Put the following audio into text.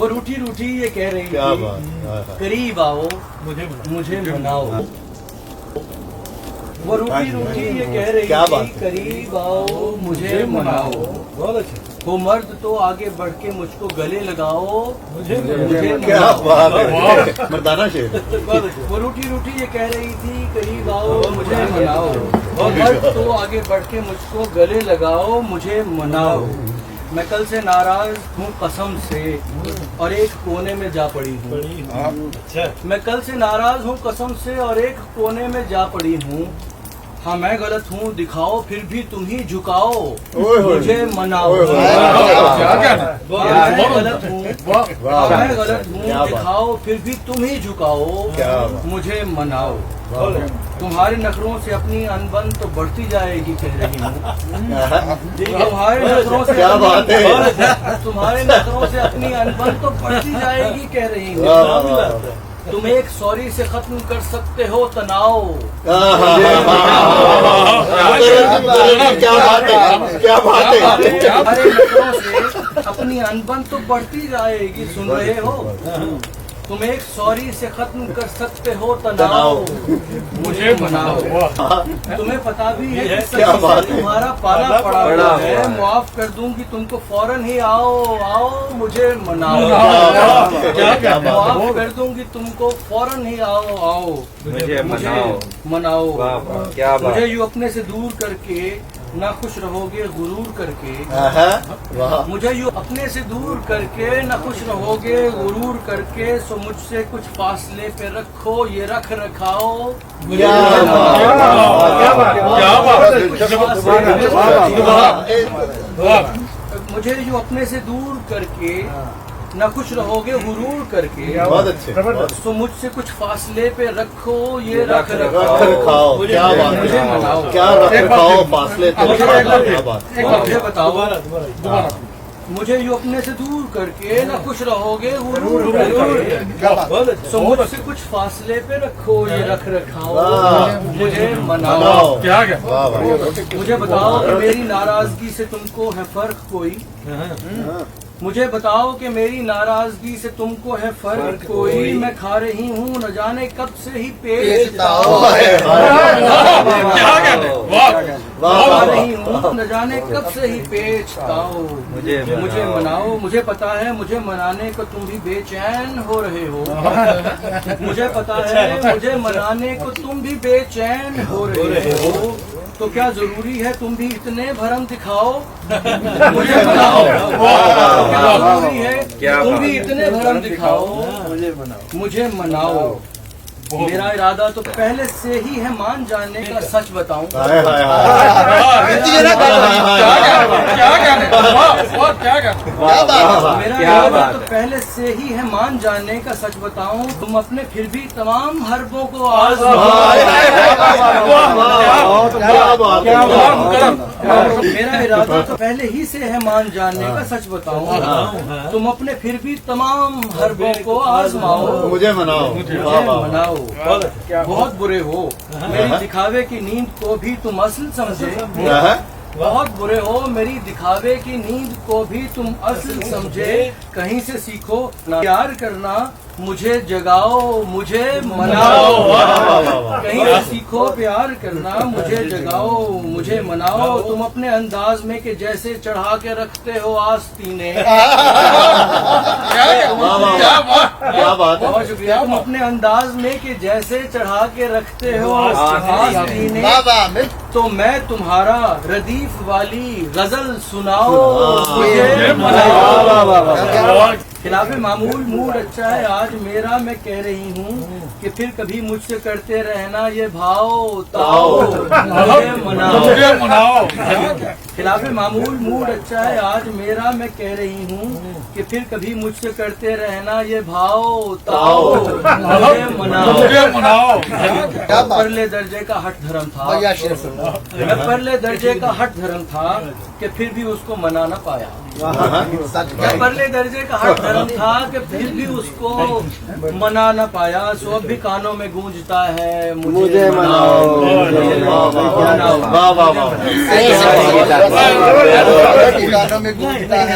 وہ روٹھی روٹھی یہ کہہ رہی تھی قریب آؤ مجھے مناؤ. وہ روٹھی روٹھی یہ کہہ رہی تھی قریب آؤ مجھے مناؤ. بہت اچھا. وہ مرد تو آگے بڑھ کے مجھ کو گلے لگاؤ مجھے مردانہ شعر. وہ روٹھی روٹھی یہ کہہ رہی تھی قریب آؤ مجھے مناؤ. وہ مرد تو آگے بڑھ کے مجھ کو گلے لگاؤ مجھے مناؤ. میں کل سے ناراض ہوں قسم سے اور ایک کونے میں جا پڑی ہوں. میں کل سے ناراض ہوں قسم سے اور ایک کونے میں جا پڑی ہوں. ہاں میں غلط ہوں دکھاؤ پھر بھی تم ہی جھکاؤ مجھے مناؤ. میں غلط ہوں دکھاؤ پھر بھی تم ہی جھکاؤ مجھے مناؤ. تمہارے نخروں سے اپنی انبن تو بڑھتی جائے گی کہہ رہی ہوں. تمہارے نخروں سے اپنی انبن تو بڑھتی جائے گی کہہ رہی ہوں. تم ایک سوری سے ختم کر سکتے ہو تناؤ. تمہارے نخروں سے اپنی انبن تو بڑھتی جائے گی سن رہے ہو. تم ایک سوری سے ختم کر سکتے ہو تناؤ مجھے مناؤ. تمہیں پتا بھی ہے تمہارا پالا پڑا ہوا ہے. معاف کر دوں گی تم کو فوراً ہی آؤ آؤ مجھے مناؤ. معاف کر دوں گی تم کو فوراً ہی آؤ آؤ مجھے مناؤ. مجھے یوں اپنے سے دور کر کے نہ خوش رہو گے غرور کر کے. مجھے یوں اپنے سے دور کر کے نہ خوش رہو گے غرور کر کے. سو مجھ سے کچھ فاصلے پہ رکھو یہ رکھ رکھاؤ. مجھے یوں اپنے سے دور کر کے نہ خوش رہو گے غرور کر کے. تو مجھ سے کچھ فاصلے پہ رکھو یہ رکھ رکھاؤ مجھے مناؤ. مجھے بتاؤ مجھے یوں اپنے سے دور کر کے نہ خوش رہو گے غرور تو مجھ سے کچھ فاصلے پہ رکھو یہ رکھ رکھاؤ مجھے مناؤ. مجھے بتاؤ کہ میری ناراضگی سے تم کو ہے فرق کوئی. مجھے بتاؤ کہ میری ناراضگی سے تم کو ہے فرق کوئی. میں کھا رہی ہوں نہ جانے کب سے ہی پیٹ کھا رہی ہوں نہ جانے کب سے ہی پیچ تاؤ مجھے مناؤ. مجھے پتا ہے مجھے منانے کو تم بھی بے چین ہو رہے ہو. مجھے پتا ہے مجھے منانے کو تم بھی بے چین ہو رہے ہو. تو کیا ضروری ہے تم بھی اتنے بھرم دکھاؤ مجھے مناؤ. کیا ضروری ہے تم بھی اتنے بھرم دکھاؤ مجھے مناؤ. میرا ارادہ تو پہلے سے ہی ہے مان جانے کا سچ بتاؤں. میرا ارادہ تو پہلے سے ہی ہے مان جانے کا سچ بتاؤں. تم اپنے پھر بھی تمام حربوں کو میرا ارادہ تو پہلے ہی سے ہے مان جانے کا سچ بتاؤں. تم اپنے پھر بھی تمام حربوں کو آزماؤ مجھے مناؤ. مناؤ. بہت برے ہو میری دکھاوے کی نیند کو بھی تم اصل سمجھے. بہت برے ہو میری دکھاوے کی نیند کو بھی تم اصل سمجھے. کہیں سے سیکھو پیار کرنا مجھے جگاؤ مجھے مناؤ. کہیں سے سیکھو پیار کرنا مجھے جگاؤ مجھے مناؤ. تم اپنے انداز میں کہ جیسے چڑھا کے رکھتے ہو آستینے. بہت شکریہ. تم اپنے انداز میں کہ جیسے چڑھا کے رکھتے ہو آستینے. تو میں تمہارا ردیف والی غزل سناؤ مجھے مناؤ. خلاف معمول موڈ اچھا ہے آج میرا. میں کہہ رہی ہوں کہ پھر کبھی مجھ سے کرتے رہنا یہ بھاؤ تاؤ مجھے مناؤ. خلاف معمول موڈ اچھا ہے آج میرا. میں کہہ رہی ہوں کہ پھر کبھی مجھ سے کرتے رہنا یہ بھاؤ تاؤ مجھے مناؤ. پرلے درجے کا ہٹ دھرم تھا پرلے درجے کا ہٹ دھرم تھا کہ پھر بھی اس کو منا نہ پایا. پرلے درجے کا ہٹ دھرم تھا کہ پھر بھی اس کو منا نہ پایا. سو اب بھی کانوں میں گونجتا ہے مجھے مناؤ. کانوں میں گونجتا ہے.